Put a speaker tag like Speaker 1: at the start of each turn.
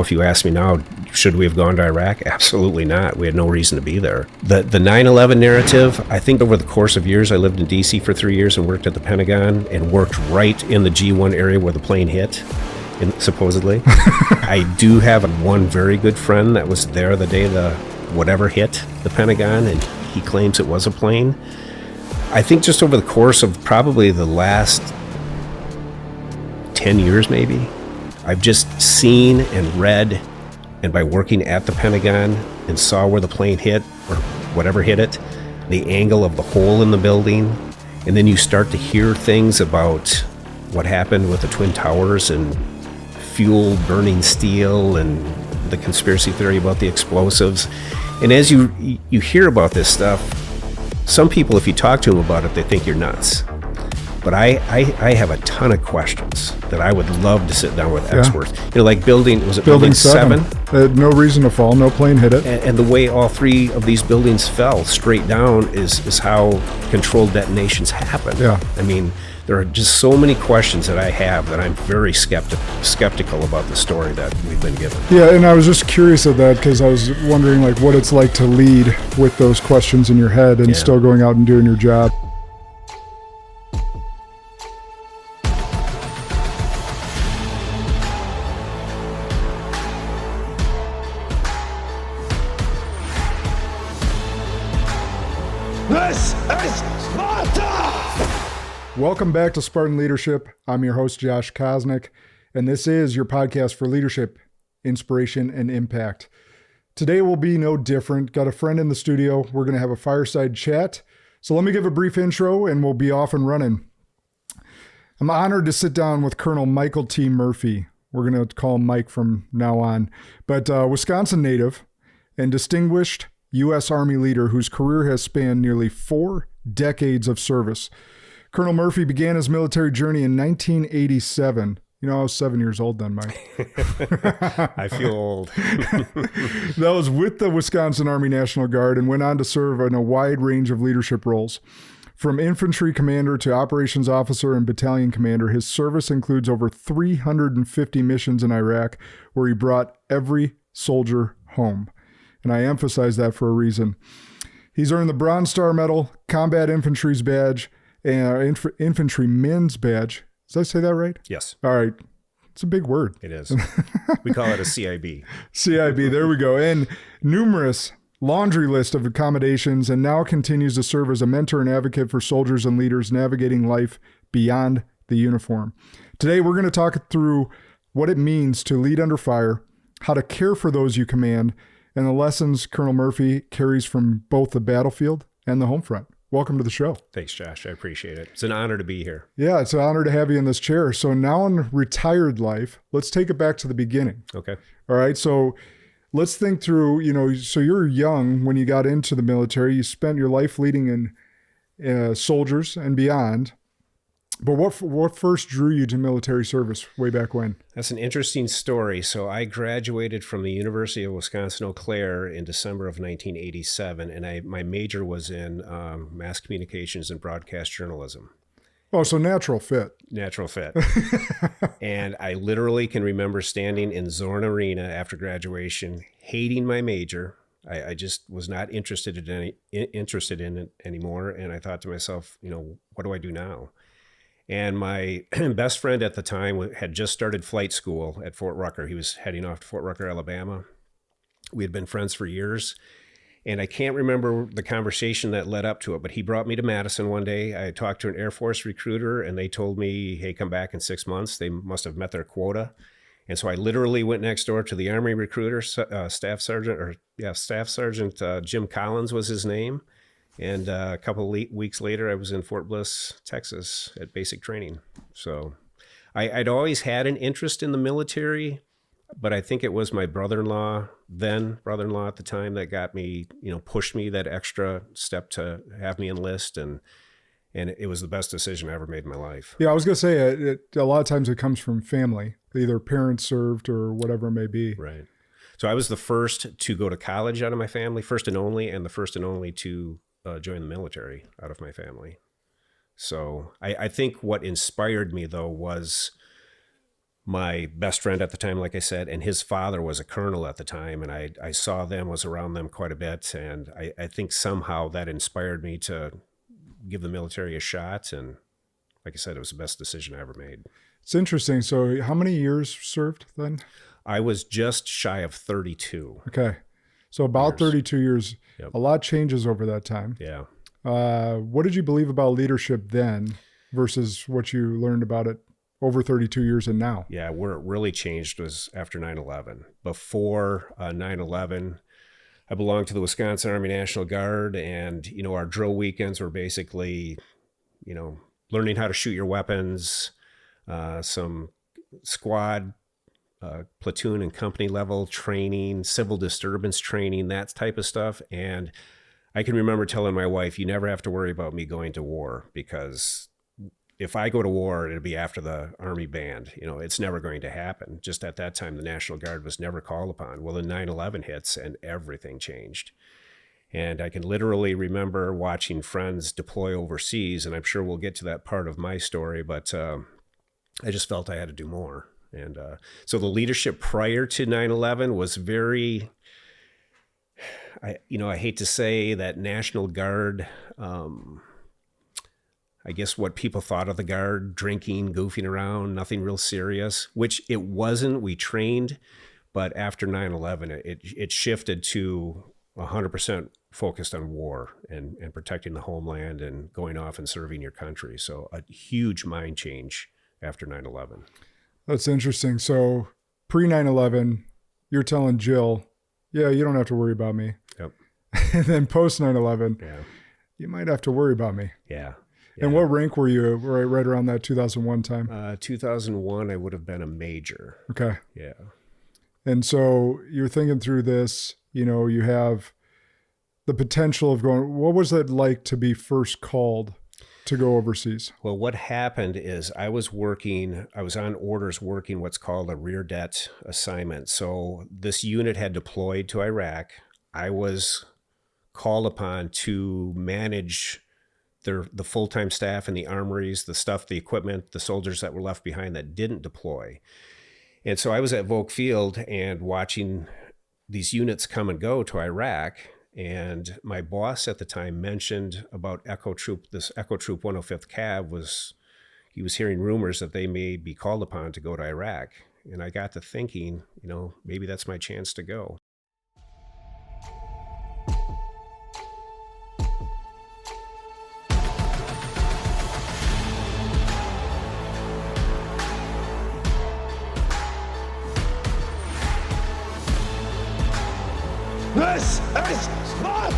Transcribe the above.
Speaker 1: if you ask me now, should we have gone to Iraq? Absolutely not. We had no reason to be there. The 9/11 narrative, I think over the course of years, I lived in D.C. for 3 years and worked at the Pentagon and worked right in the G1 area where the plane hit, supposedly. I do have one very good friend that was there the day the whatever hit the Pentagon, and he claims it was a plane. I think just over the course of probably the last 10 years maybe, I've just seen and read, and by working at the Pentagon and saw where the plane hit or whatever hit it, the angle of the hole in the building, and then you start to hear things about what happened with the Twin Towers and fuel burning steel and the conspiracy theory about the explosives. And as you hear about this stuff, some people, if you talk to them about it, they think you're nuts. But I have a ton of questions that I would love to sit down with experts. You know, like building 7?
Speaker 2: No reason to fall, no plane hit it.
Speaker 1: And the way all 3 of these buildings fell straight down is how controlled detonations happen.
Speaker 2: Yeah.
Speaker 1: I mean, there are just so many questions that I have that I'm very skeptical about the story that we've been given.
Speaker 2: Yeah, and I was just curious of that because I was wondering like what it's like to lead with those questions in your head and still going out and doing your job.
Speaker 3: This is Sparta!
Speaker 2: Welcome back to Spartan Leadership. I'm your host, Josh Kosnick, and this is your podcast for leadership, inspiration, and impact. Today will be no different. Got a friend in the studio. We're going to have a fireside chat. So let me give a brief intro and we'll be off and running. I'm honored to sit down with Colonel Michael T. Murphy. We're going to call him Mike from now on. But Wisconsin native and distinguished U.S. Army leader whose career has spanned nearly 4 decades of service. Colonel Murphy began his military journey in 1987. You know, I was 7 years old then, Mike.
Speaker 1: I feel old.
Speaker 2: That was with the Wisconsin Army National Guard and went on to serve in a wide range of leadership roles. From infantry commander to operations officer and battalion commander, his service includes over 350 missions in Iraq, where he brought every soldier home. And I emphasize that for a reason. He's earned the Bronze Star Medal, Combat Infantry's Badge, and Infantryman's Badge. Did I say that right?
Speaker 1: Yes.
Speaker 2: All right. It's a big word.
Speaker 1: It is. We call it a CIB.
Speaker 2: CIB, there we go. And numerous laundry list of accommodations, and now continues to serve as a mentor and advocate for soldiers and leaders navigating life beyond the uniform. Today, we're going to talk through what it means to lead under fire, how to care for those you command, and the lessons Colonel Murphy carries from both the battlefield and the home front. Welcome to the show.
Speaker 1: Thanks, Josh. I appreciate it. It's an honor to be here.
Speaker 2: Yeah, it's an honor to have you in this chair. So now in retired life, let's take it back to the beginning.
Speaker 1: Okay.
Speaker 2: All right. So let's think through, so you're young when you got into the military. You spent your life leading in soldiers and beyond. But what first drew you to military service way back when?
Speaker 1: That's an interesting story. So I graduated from the University of Wisconsin-Eau Claire in December of 1987, and my major was in mass communications and broadcast journalism.
Speaker 2: Oh, so natural fit.
Speaker 1: Natural fit. And I literally can remember standing in Zorn Arena after graduation, hating my major. I just was not interested in it anymore, and I thought to myself, what do I do now? And my best friend at the time had just started flight school at Fort Rucker. He was heading off to Fort Rucker, Alabama. We had been friends for years. And I can't remember the conversation that led up to it, but he brought me to Madison one day. I talked to an Air Force recruiter, and they told me, hey, come back in 6 months. They must have met their quota. And so I literally went next door to the Army recruiter, Staff Sergeant Jim Collins was his name. And a couple of weeks later, I was in Fort Bliss, Texas at basic training. So I'd always had an interest in the military, but I think it was my brother-in-law at the time that got me, pushed me that extra step to have me enlist. And it was the best decision I ever made in my life.
Speaker 2: Yeah, I was going to say, a lot of times it comes from family. Either parents served or whatever it may be.
Speaker 1: Right. So I was the first to go to college out of my family, first and only to join the military out of my family. So I think what inspired me, though, was my best friend at the time, like I said, and his father was a colonel at the time. And I saw them, was around them quite a bit. And I think somehow that inspired me to give the military a shot. And like I said, it was the best decision I ever made.
Speaker 2: It's interesting. So how many years served then?
Speaker 1: I was just shy of 32.
Speaker 2: Okay. So about 32 years.
Speaker 1: Yep.
Speaker 2: A lot changes over that time.
Speaker 1: Yeah.
Speaker 2: What did you believe about leadership then versus what you learned about it over 32 years and now?
Speaker 1: Yeah, where it really changed was after 9/11. Before 9/11, I belonged to the Wisconsin Army National Guard, and, our drill weekends were basically, learning how to shoot your weapons, some squad, platoon and company level training, civil disturbance training, that type of stuff. And I can remember telling my wife, you never have to worry about me going to war, because if I go to war, it'll be after the Army band. It's never going to happen. Just at that time, the National Guard was never called upon. Well, then 9/11 hits and everything changed. And I can literally remember watching friends deploy overseas, and I'm sure we'll get to that part of my story, but I just felt I had to do more. And so the leadership prior to 9/11 was very, I hate to say that National Guard, I guess what people thought of the Guard, drinking, goofing around, nothing real serious, which it wasn't. We trained, but after 9/11, it shifted to 100% focused on war and protecting the homeland and going off and serving your country. So a huge mind change after 9/11.
Speaker 2: That's interesting. So pre 9/11, you're telling Jill, yeah, you don't have to worry about me.
Speaker 1: Yep.
Speaker 2: And then post 9/11,
Speaker 1: Yeah.
Speaker 2: you might have to worry about me.
Speaker 1: Yeah.
Speaker 2: And what rank were you right around that 2001 time?
Speaker 1: 2001, I would have been a major.
Speaker 2: Okay.
Speaker 1: Yeah.
Speaker 2: And so you're thinking through this, you have the potential of going, what was it like to be first called to go overseas?
Speaker 1: Well, what happened is I was on orders working what's called a rear det assignment. So this unit had deployed to Iraq. I was called upon to manage the full-time staff in the armories, the equipment, the soldiers that were left behind that didn't deploy. And so I was at Volk Field and watching these units come and go to Iraq. And my boss at the time mentioned about Echo Troop 105th Cav he was hearing rumors that they may be called upon to go to Iraq. And I got to thinking, maybe that's my chance to go.
Speaker 3: This is Sparta!